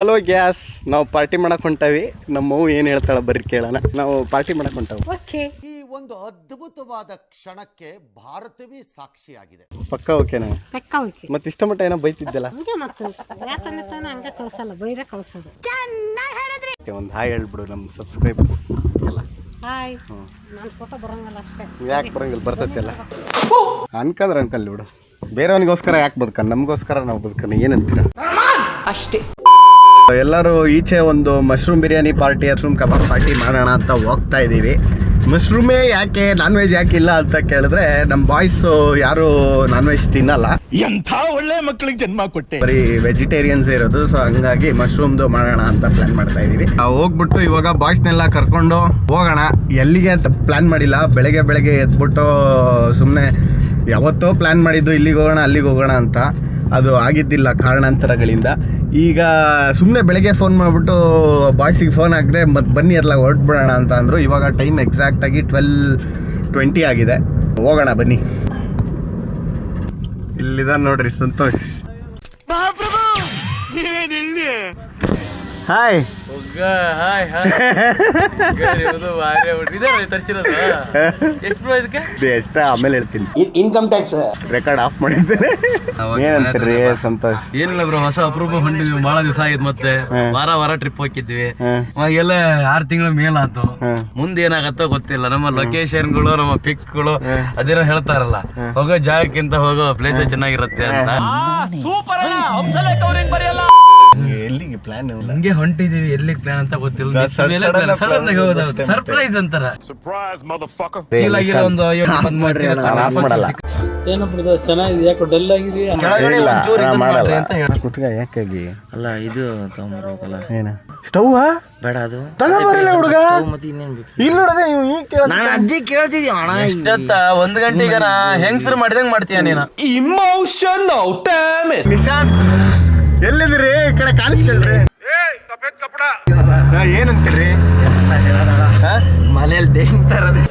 Hello gas, ನಾವು party ಮಾಡಕ್ ಹೊಂಟಾವಿ. ನಮ್ಮವ್ವ ಏನ್ ಹೇಳ್ತಾಳ ಬರ್ರಿ ಕೇಳೋಣ. ನಾವು ಪಾರ್ಟಿ ಮಾಡಕ್ ಹೊಂಟಾವ. ಈ ಒಂದು ಅದ್ಭುತವಾದ ಕ್ಷಣಕ್ಕೆ ಭಾರತವೇ ಸಾಕ್ಷಿಯಾಗಿದೆ. ಪಕ್ಕ ಓಕೆನಾ? ಮತ್ತೆ ಇಷ್ಟ ಮಟ್ಟ ಏನೋ ಬೈತಿದ್ದಲ್ಲ, ಒಂದು ಹಾಯ್ ಹೇಳ್ಬಿಡು ನಮ್ಮ ಸಬ್ಸ್ಕ್ರೈಬರ್ಸ್ ಎಲ್ಲ. ಯಾಕೆ ಬರಂಗಿಲ್ಲ? ಬರ್ತೈತಿಲ್ಲ ಅನ್ಕಂದ್ರೆ ಅನ್ಕಲ್ಲಿ ಬಿಡು. ಬೇರೆಯವನಿಗೋಸ್ಕರ ಯಾಕೆ ಬದುಕ, ನಮಗೋಸ್ಕರ ನಾವು ಬದುಕನ. ಏನಂತೀರ? ಅಷ್ಟೇ. ಎಲ್ಲರೂ ಈಚೆ ಒಂದು mushroom biryani party, mushroom kebab party ಮಾಡೋಣ ಅಂತ ಹೋಗ್ತಾ ಇದ್ದೀವಿ. ಮಶ್ರೂಮೇ ಯಾಕೆ, ನಾನ್ ವೆಜ್ ಯಾಕೆ ಇಲ್ಲ ಅಂತ ಕೇಳಿದ್ರೆ ನಮ್ಮ ಬಾಯ್ಸ್ ಯಾರು ನಾನ್ ವೆಜ್ ತಿನ್ನಲ್ಲ. ಎಂಥ ಒಳ್ಳೆ ಮಕ್ಕಳಿಗೆ ಜನ್ಮ ಕೊಟ್ಟೆ. ಬರೀ ವೆಜಿಟೇರಿಯನ್ಸ್ ಇರೋದು. ಸೊ ಹಂಗಾಗಿ ಮಶ್ರೂಮ್ದು ಮಾಡೋಣ ಅಂತ ಪ್ಲಾನ್ ಮಾಡ್ತಾ ಇದೀವಿ. ಹೋಗ್ಬಿಟ್ಟು ಇವಾಗ ಬಾಯ್ಸ್ನೆಲ್ಲ ಕರ್ಕೊಂಡು ಹೋಗೋಣ. ಎಲ್ಲಿಗೆ ಅಂತ ಪ್ಲಾನ್ ಮಾಡಿಲ್ಲ. ಬೆಳಗ್ಗೆ ಎದ್ಬಿಟ್ಟು ಸುಮ್ಮನೆ ಯಾವತ್ತೋ ಪ್ಲಾನ್ ಮಾಡಿದ್ದು ಇಲ್ಲಿಗೆ ಹೋಗೋಣ ಅಲ್ಲಿಗೆ ಹೋಗೋಣ ಅಂತ. ಅದು ಆಗಿದ್ದಿಲ್ಲ ಕಾರಣಾಂತರಗಳಿಂದ. ಈಗ ಸುಮ್ಮನೆ ಬೆಳಗ್ಗೆ ಫೋನ್ ಮಾಡಿಬಿಟ್ಟು ಬಾಯ್ಸಿಗೆ ಫೋನ್ ಹಾಕಿದೆ, ಮತ್ತು ಬನ್ನಿ ಎಲ್ಲ ಹೊರಟ್ಬಿಡೋಣ ಅಂತ ಅಂದರು. ಇವಾಗ ಟೈಮ್ ಎಕ್ಸಾಕ್ಟಾಗಿ 12:20 ಆಗಿದೆ. ಹೋಗೋಣ ಬನ್ನಿ. ಇಲ್ಲಿದ ನೋಡ್ರಿ ಸಂತೋಷ್. ಹಾಯ್. ಎಷ್ಟ ಆಮೇಲೆ ಹೇಳ್ತೀನಿ. ಇನ್ಕಮ್ ಟ್ಯಾಕ್ಸ್ ರೆಕಾರ್ಡ್ ಆಫ್ ಮಾಡಿದ್ದೇನೆ. ಏನಂತೀರಿ ಸಂತೋಷ್? ಏನಿಲ್ಲ ಬ್ರೋ, ಹೊಸ ಅಪರೂಪ ಹೊಂಟಿದ್ವಿ. ಬಹಳ ದಿವಸ ಆಗಿದ್. ಮತ್ತೆ ವಾರ ಟ್ರಿಪ್ ಹೋಗಿದ್ವಿ. ಎಲ್ಲ 6 ತಿಂಗಳ ಮೇಲಾತು. ಮುಂದೆ ಏನಾಗತ್ತೋ ಗೊತ್ತಿಲ್ಲ. ನಮ್ಮ ಲೊಕೇಶನ್ಗಳು, ನಮ್ಮ ಪಿಕ್ಗಳು ಅದೇನೋ ಹೇಳ್ತಾರಲ್ಲ, ಹೋಗೋ ಜಾಗಕ್ಕಿಂತ ಹೋಗೋ ಪ್ಲೇಸ್ ಚೆನ್ನಾಗಿರುತ್ತೆ ಅಂತ. ಎಲ್ಲಿಗೆ ಪ್ಲಾನ್? ಹಂಗೆ ಹೊಂಟಿದೀವಿ. ಎಲ್ಲಿಗೆ ಪ್ಲಾನ್ ಅಂತ ಗೊತ್ತಿಲ್ಲ. ಸರ್ಪ್ರೈಸ್ ಅಂತಾರ. ಏನಪ್ಪ ಚೆನ್ನಾಗಿದೆ, ಯಾಕೋ ಡಲ್ ಆಗಿದೆಯಾ? ಯಾಕಾಗಿ ಅಲ್ಲ ಇದು ತಗೊಂಬರ್ಬೇಕಲ್ಲ. ಏನ ಸ್ಟವ್ ಬೇಡ, ಅದು ತಗೊಂಬರಲ್ಲ ಹುಡುಗ. ಮತ್ತೆ ಇನ್ನೇನ್ ಬೇಕು? ಇಲ್ಲಿ ನೋಡದೆ ನಾನು ಅಜ್ಜಿ ಕೇಳ್ತಿದ್ಯ ಅಣ್ಣ. ಇಷ್ಟೊತ್ತ 1 ಗಂಟೆಗೆ ಹೆಂಗ್ಸರ್ ಮಾಡಿದಂಗ್ ಮಾಡ್ತೀಯ ನೀನು. ನಿಶಾಂತ್ ಎಲ್ಲಿದಿರಿ? ಈ ಕಡೆ ಕಾಣಿಸ್ಕೊಳ್ರಿ. ಏನಂತೀರಿ? ಮನೇಲಿ ದೇಂತಾರದೆ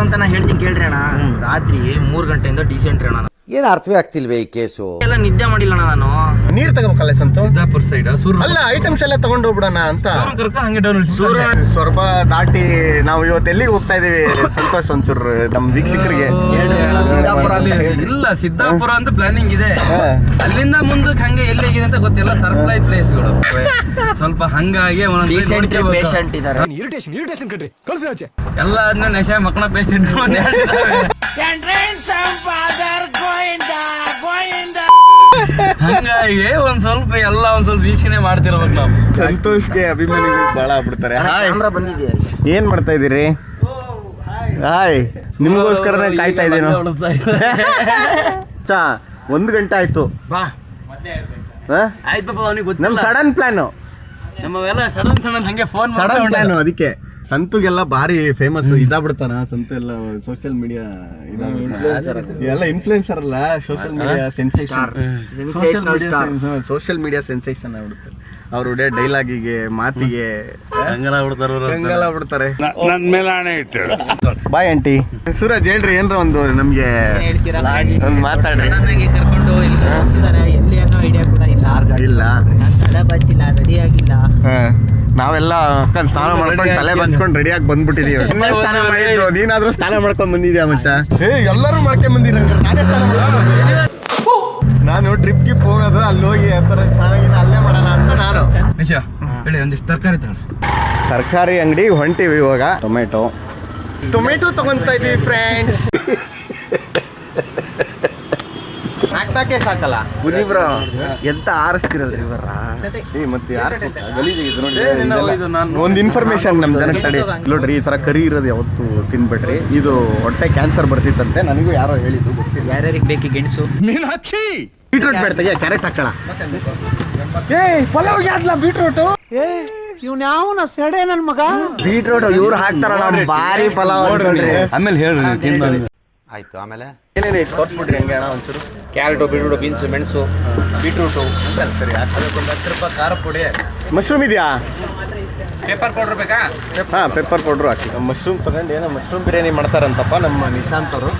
ಅಂತ ನಾ ಹೇಳ್ತೀನಿ ಕೇಳ್ರಿ ಅಣ್ಣ. ರಾತ್ರಿ 3 ಗಂಟೆಯಿಂದ ಡೀಸೆಂಟ್ರಿ ಅಣ್ಣ. ಏನು ಅರ್ಥವೇ ಆಗ್ತಿಲ್ವೇ ಈ ಕೇಸು? ಎಲ್ಲ ನಿದ್ದೆ ಮಾಡಿಲ್ಲ ಅಣ್ಣ ನಾನು. ನೀರ್ ತಗೋಬೇಕಲ್ಲ ಸಂತು. ಸಿದ್ದಾಪುರ ಸೈಡ್ ಅಲ್ಲ, ಐಟಮ್ಸ್ ಎಲ್ಲ ತಗೊಂಡು ಹೋಗ್ಬಿಡೋಣ ಅಂತ. ಹಂಗೆ ಡೌನ್ ಸೊರಬ ದಾಟಿ ನಾವು ಇವತ್ತು ಎಲ್ಲಿಗೆ ಹೋಗ್ತಾ ಇದೀವಿ ಸಂತೋಷ್? ಒಂಚೂರು ನಮ್ಮ ವೀಕ್ಷಕರಿಗೆ ಇಲ್ಲ, ಸಿದ್ದಾಪುರ ಅಂತ ಪ್ಲಾನಿಂಗ್ ಇದೆ. ಅಲ್ಲಿಂದ ಮುಂದಕ್ಕೆ ಹಂಗೆ ಎಲ್ಲಿಗಿದೆ ಅಂತ ಗೊತ್ತಿಲ್ಲ. ಸರ್ಪ್ರೈಸ್ ಪ್ಲೇಸ್ಗಳು ಸ್ವಲ್ಪ ಹಂಗಾಗಿ ಪೇಷಂಟ್ ಇದಾರೆ. ಎಲ್ಲ ಅದನ್ನ ನಶೆ ಮಕ್ಕಳ ಪೇಷಂಟ್ ಹಂಗಾಗಿ ಒಂದ್ ಸ್ವಲ್ಪ ವೀಕ್ಷಣೆ ಮಾಡ್ತಿರ್ಬೇಕು ನಾವು. ಸಂತೋಷ್ಗೆ ಅಭಿಮಾನಿಗಳು ಬಹಳ ಆಗ್ಬಿಡ್ತಾರೆ. ಬಂದಿದ್ಯಾ? ಏನ್ ಮಾಡ್ತಾ ಇದೀರಿ? ಹಾಯ್, ನಿಮಗೋಸ್ಕರನೇ ಕಾಯ್ತಾ ಇದ್ದೀನಿ. 1 ಗಂಟೆ ಆಯ್ತು. ಆಯ್ತು ಪಾಪ, ಅವನಿಗೆ ಗೊತ್ತಿಲ್ಲ. ನಮ್ ಸಡನ್ ಪ್ಲಾನ್, ನಮ್ಮವೆಲ್ಲ ಸಡನ್ ಹಂಗೆ ಫೋನ್ ಸಡನ್ ಪ್ಲಾನ್. ಅದಕ್ಕೆ ಸಂತುಗೆಲ್ಲ ಭಾರಿ ಫೇಮಸ್ ಇದಾಗ್ಬಿಡ್ತಾನ. ಸಂತು ಎಲ್ಲ ಸೋಷಿಯಲ್ ಮೀಡಿಯಾ ಎಲ್ಲ ಇನ್ಫ್ಲುಯೆನ್ಸರ್ ಅಲ್ಲ, social media sensation. Social media sensation ಆಗ್ಬಿಡ್ತಾರೆ. ಅವ್ರು ಡೈಲಾಗಿಗೆ, ಮಾತಿಗೆ ಕಂಗಾಲ ಬಿಡ್ತಾರೆ. ನನ್ ಮೇಲೆ ಆಣೆ ಇಟ್ಟು. Bye aunty. ಸೂರಜ್ ಹೇಳ್ರಿ, ಏನ್ರ ಒಂದು ನಮ್ಗೆ ಮಾತಾಡ್ರಿ. ಕರ್ಕೊಂಡು ಎಲ್ಲಿ ಅನ್ನೋ ಐಡಿಯಾ ಕೂಡ ಇಲ್ಲ. ತಲೆ ಬಚ್ಚಿಲ್ಲ, ರೆಡಿ ಆಗಿಲ್ಲ. ನಾವೆಲ್ಲ ಸ್ನಾನ ಮಾಡ್ಕೊಂಡು ತಲೆ ಬಚ್ಕೊಂಡು ರೆಡಿಯಾಗಿ ಬಂದ್ಬಿಟ್ಟಿದೀವಿ. ಸ್ನಾನ ಮಾಡಿದ್ದು ನೀನಾದ್ರೂ ಸ್ನಾನ ಮಾಡ್ಕೊಂಡ್ ಬಂದಿದ್ಯಾ ಮಚ್ಚ? ಎಲ್ಲರೂ ಮಾಡ್ಕೊಂಡ್ ಬಂದಿರ. ನಾನೇ ಸ್ನಾನ ನಾನು ಟ್ರಿಪ್ ಗಿಪ್ ಹೋಗೋದು, ಅಲ್ಲಿ ಹೋಗಿ ಸ್ನಾನ ಅಲ್ಲೇ ಮಾಡೋಣ ಅಂತ ನಾನು. ಒಂದಿಷ್ಟು ತರಕಾರಿ ತರಕಾರಿ ಅಂಗಡಿ ಹೊಂಟಿವಿ ಇವಾಗ. ಟೊಮೆಟೊ ತಗೊಂತಾ ಇದೀವಿ ಫ್ರೆಂಡ್ಸ್. ಹಾಕ್ತಾಕೆ ಸಾಕಲ್ಲ ಬ್ರೋ, ಎಂತ ಆರಿಸ್ತಿರಲ್ರಿ ಬರ್ರ. ಮತ್ತೆ ಒಂದು ಇನ್ಫಾರ್ಮೇಶನ್ ನಮ್ ಜನಕ್ಕೆ ತಡಿ ನೋಡ್ರಿ. ಈ ತರ ಕರಿ ಇರೋದು ಯಾವತ್ತು ತಿನ್ಬೇಡ್ರಿ. ಇದು ಹೊಟ್ಟೆ ಕ್ಯಾನ್ಸರ್ ಬರ್ತಿತ್ತಂತೆ. ನನಗೂ ಯಾರೋ ಹೇಳಿದ್ದು ಗೊತ್ತಿಲ್ಲ. ಯಾರ್ಯಾರಿಗೆ ಬೇಕು ಗೆಣಸು? ಬೀಟ್ರೂಟ್ ಬೇಡ, ತೆಗಿಯ ಕ್ಯಾರೆಟ್ ಹಾಕೋಣ. ಪಲಾವ್ ಯಾವ್ದಲ್ಲ ಬೀಟ್ರೂಟು? ಇವ್ನ ಯಾವನ ಸೆಡೆ ನನ್ ಮಗ. ಬೀಟ್ರೂಟ್ ಇವ್ರು ಹಾಕ್ತಾರಲ್ಲ, ಭಾರಿ ಪಲಾವ್. ಆಮೇಲೆ ಹೇಳ್ರಿ. ಆಯ್ತು, ಆಮೇಲೆ ಏನೇನು ತೋರ್ಸ್ಬಿಡ್ರಿ ಹಂಗೆ ಅಣ್ಣ ಒಂಚೂರು. ಕ್ಯಾರೆಟು, ಬೀಟ್ರೂಟು, ಬೀನ್ಸು, ಮೆಣಸು, ಬೀಟ್ರೂಟು ಸರಿ. ಅದಕ್ಕೊಂದು 10 ರೂಪಾಯಿ ಖಾರ ಪುಡಿ. ಮಶ್ರೂಮ್ ಇದೆಯಾ? ಪೆಪ್ಪರ್ ಪೌಡರ್ ಬೇಕಾ? ಹಾಂ, ಪೆಪ್ಪರ್ ಪೌಡ್ರು ಹಾಕಿ. ಮಶ್ರೂಮ್ ತಗೊಂಡು ಏನೋ ಮಶ್ರೂಮ್ ಬಿರಿಯಾನಿ ಮಾಡ್ತಾರಂತಪ್ಪ ನಮ್ಮ ನಿಶಾಂತ್ ಅವರು.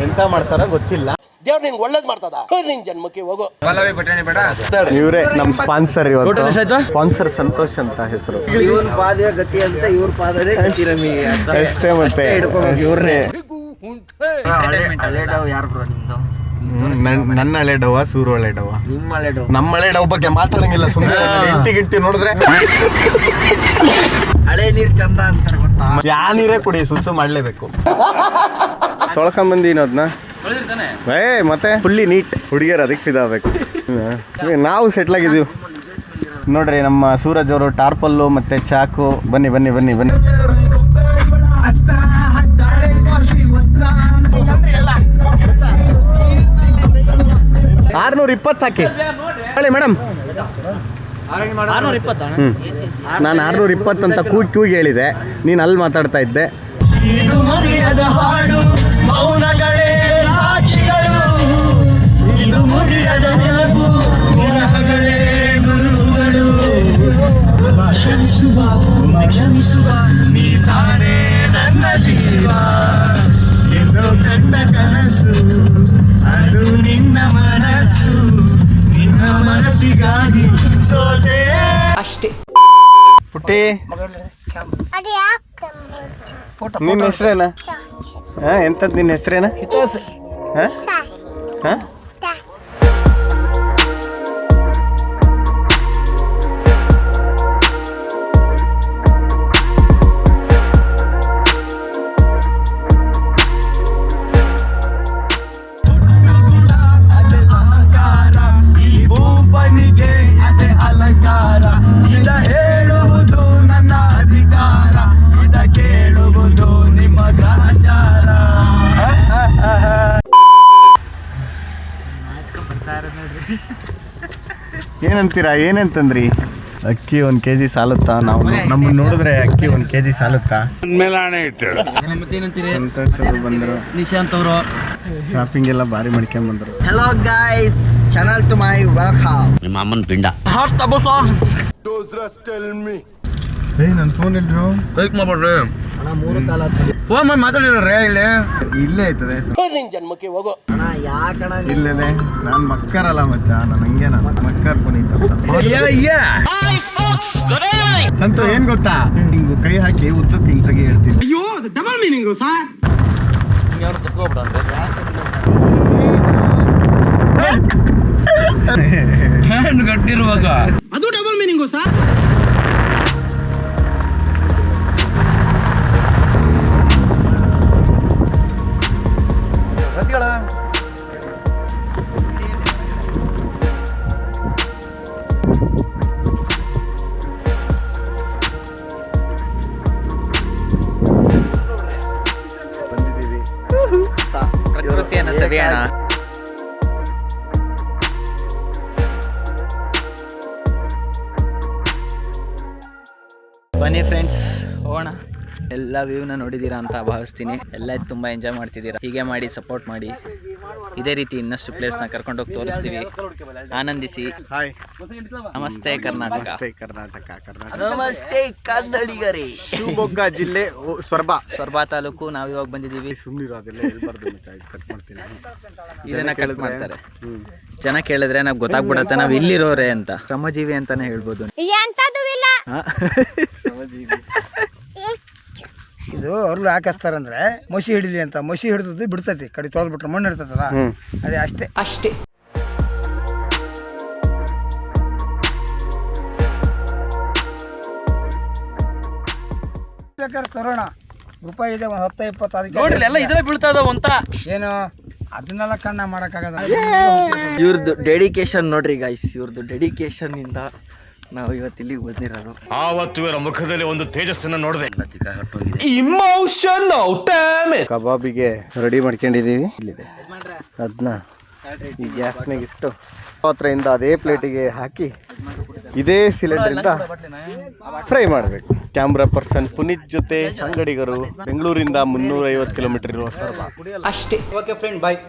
ಎಂತ ಮಾಡ್ತಾರ ಗೊತ್ತಿಲ್ಲ. ದೇವ್ರು ನಿಂಗೆ ಒಳ್ಳೇದ್ ಮಾಡ್ತದ ನಿನ್ ಜನ್ಮಕ್ಕೆ ಹೋಗು. ಇವರೇ ನಮ್ ಸ್ಪಾನ್ಸರ್ ಇವತ್ತು. Total ಎಷ್ಟಾಯ್ತು? ಸ್ಪಾನ್ಸರ್ ಸಂತೋಷ್ ಅಂತ ಹೆಸರು. ಇವ್ರ ಪಾದವೇ ಗತಿ ಅಂತ ಇವ್ರ ಪಾದನೇ ಗತಿ ನಮಗೆ. ಅಷ್ಟೇ ಮತ್ತೆ ಇವ್ರನ್ನೇ. ಹಳೆ ಡವ್ ಯಾರು ಬ್ರೋ ನಿಮ್ದು? ನನ್ನ ಹಳೆ ಡವ ಸೂರು ಹಳೆ ಡವ. ನಿಮ್ಮ ಹಳೆ ಡವ್. ನಮ್ಮ ಹಳೆ ಡವ್ ಬಗ್ಗೆ ಮಾತಾಡಂಗಿಲ್ಲ, ಸುಮ್ಮನೆ ಗಿಂಟಿ ನೋಡಿದ್ರೆ ಹಳೆ ನೀರ್ ಚಂದ ಅಂತಾರೆ ಗೊತ್ತಾ? ಯಾ ನೀರೇ ಕುಡಿ, ಸುಸು ಮಾಡ್ಲೇಬೇಕು. ತೊಳ್ಕೊಂಬಂದಿನ ಅದನ್ನ ಮತ್ತೆ ಫುಲ್ಲಿ ನೀಟ್ ಹುಡುಗಿಯರು ಅದಕ್ಕೆ ಇದಾಗಬೇಕು. ನಾವು ಸೆಟ್ಲ್ ಆಗಿದ್ದೀವಿ ನೋಡ್ರಿ. ನಮ್ಮ ಸೂರಜ್ ಅವರು ಟಾರ್ಪಲ್ಲು ಮತ್ತೆ ಚಾಕು. ಬನ್ನಿ ಬನ್ನಿ ಬನ್ನಿ ಬನ್ನಿ. 620 ಹಾಕಿ ಹೇಳಿ ಮೇಡಮ್. 620. ನಾನು 620 ಅಂತ ಕೂಗಿ ಹೇಳಿದೆ, ನೀನು ಅಲ್ಲಿ ಮಾತಾಡ್ತಾ ಇದ್ದೆ. ಅಷ್ಟೇ. ಪುಟ್ಟಿ, ನಿನ್ನ ಹೆಸ್ರೇನ? ಎಂತದ್ ನಿನ್ನ ಹೆಸ್ರೇನ? ಏನಂತೀರಾ? ಏನಂತಂದ್ರಿ? ಅಕ್ಕಿ 1 kg ಸಾಲುತ್ತಾ? ನಾವು ನಮ್ಮನ್ನ ನೋಡಿದ್ರೆ ಅಕ್ಕಿ 1 kg ಸಾಲುತ್ತಾ? ಮೇಲಾಣೆ ಇಟ್ಟಳು. ಸಂತೋಷ್ ಅವರು ಬಂದರು, ನಿಶಾಂತ್ ಅವರು ಶಾಪಿಂಗ್ ಎಲ್ಲ ಭಾರಿ ಮಾಡ್ಕೊಂಡ್ ಬಂದರು. Hello guys, channel to my welcome. ನಿಮ್ಮ ಅಮ್ಮನ ಪಿಂಡ. ನನ್ನ ಫೋನ್ ಇಲ್ರು, ಬೈಕ್ ಮಾಡ್ಬಿಡ್ರಿ. 3 ಕಾಲ ಫೋನ್ ಮಾಡಿ ಮಾತಾಡಿರ್ರಿ. ಇಲ್ಲಿ ಇಲ್ಲೇ ಆಯ್ತದೆ. ನಿನ್ ಜನ್ಮಕ್ಕೆ ಹೋಗು. ಅಣ್ಣ ಯಾಕಣ್ಣ ಇಲ್ಲದೆ ನಾನು ಮಕ್ಕರಲ್ಲ ಮಚ್ಚ, ನಾನು ಹಂಗೆ ನಾನು ಮಕ್ಕರ್ ಪುನೀತ್ ಅಂತ. ಸಂತು ಏನ್ ಗೊತ್ತಾ, ಹಿಂಗು ಕೈ ಹಾಕಿ ಉದ್ದಕ್ಕೆ ಹಿಂಗ್ ತೆಗಿ ಹೇಳ್ತೀನಿ. ಹ್ಯಾಂಡ್ ಗಟ್ಟಿರುವಾಗ ಅದು ಡಬಲ್ ಮೀನಿಂಗು ಸರ್. ಪ್ರಕೃತಿಯನ್ನು ಸವಿಯೋಣ. ಬನ್ನಿ ಫ್ರೆಂಡ್ಸ್, ಹೋಗೋಣ. ಎಲ್ಲ ವ್ಯೂನ ನೋಡಿದ್ದೀರಾ ಅಂತ ಭಾವಿಸ್ತೀನಿ. ಎಲ್ಲ ತುಂಬ ಎಂಜಾಯ್ ಮಾಡ್ತಿದ್ದೀರಾ. ಹೀಗೆ ಮಾಡಿ ಸಪೋರ್ಟ್ ಮಾಡಿ. ಇದೇ ರೀತಿ ಇನ್ನಷ್ಟು ಪ್ಲೇಸ್ನ ಕರ್ಕೊಂಡೋಗಿ ತೋರಿಸ್ತೀವಿ. ಆನಂದಿಸಿ. ಹಾಯ್, ನಮಸ್ತೆ ಕರ್ನಾಟಕ. ಕರ್ನಾಟಕ. ನಮಸ್ತೆ ಕನ್ನಡಿಗರೇ. ಶಿವಮೊಗ್ಗ ಜಿಲ್ಲೆ ಸೊರಬ ತಾಲೂಕು ನಾವಿವಾಗ ಬಂದಿದ್ದೀವಿ. ಸುಮ್ಮನಿರೋ, ಅದೆಲ್ಲ ಹೇಳ್ಬಾರ್ದು ಮಚ್ಚ, ಕಟ್ ಮಾಡ್ತೀನಿ. ಇದನ್ನ ಕಟ್ ಮಾಡ್ತಾರೆ. ಜನ ಕೇಳಿದ್ರೆ ನಾವು ಗೊತ್ತಾಗ್ಬಿಡತ್ತೆ ನಾವು ಇಲ್ಲಿರೋರೆ ಅಂತ. ಶ್ರಮಜೀವಿ ಅಂತಾನೆ ಹೇಳ್ಬೋದು. ಇದು ಅವ್ರು ಯಾಕೆ ಹಚ್ತಾರಂದ್ರೆ ಮಸಿ ಹಿಡಿಲಿ ಅಂತ. ಮಸಿ ಹಿಡಿದು ಬಿಡ್ತೈತಿ, ಕಡೆ ತೊಳೆದ್ಬಿಟ್ರೆ ಮಣ್ಣು ಇರ್ತೈತಲ್ಲ, ಅದೇ ಅಷ್ಟೇ. ಬೇಕಾದ್ರೆ ತರೋಣ, ರೂಪಾಯಿ ಇದೆ, 10-20 ಅದಕ್ಕೆ ನೋಡ್ರಿ ಎಲ್ಲ ಇದ್ರೆ ಬೀಳ್ತಾ ಇದಾವ ಅಂತ. ಏನು ಅದನ್ನೆಲ್ಲ ಕಣ್ಣ ಮಾಡಕ್ಕಾಗದ. ಇವ್ರದ್ದು ಡೆಡಿಕೇಶನ್ ನೋಡ್ರಿ ಗೈಸ್, ಇವ್ರದ್ದು ಡೆಡಿಕೇಶನ್ ಇಂದ ನಾವು ಇವತ್ತು ಇಲ್ಲಿಗೆ ಬಂದಿರೋದು. ಆವತ್ತು ಇವರ ಮುಖದಲ್ಲಿ ಒಂದು ತೇಜಸ್ಸನ್ನ ನೋಡಿದೆ. ಕಬಾಬಿಗೆ ರೆಡಿ ಮಾಡ್ಕೊಂಡಿದೀವಿ. ಇಲ್ಲಿದೆ ಅದನ್ನ ಈ ಗ್ಯಾಸ್ನಾಗ ಇಟ್ಟು ಪಾತ್ರೆಯಿಂದ ಅದೇ ಪ್ಲೇಟಿಗೆ ಹಾಕಿ ಇದೇ ಸಿಲಿಂಡರಿಂದ ಫ್ರೈ ಮಾಡಬೇಕು. ಕ್ಯಾಮ್ರಾ ಪರ್ಸನ್ ಪುನೀತ್ ಜೊತೆ ಅಂಗಡಿಗರು, ಬೆಂಗಳೂರಿಂದ 350 ಕಿಲೋಮೀಟರ್ ಇರುವ ಸೊರಬ. ಅಷ್ಟೇ. ಓಕೆ ಫ್ರೆಂಡ್, ಬಾಯ್.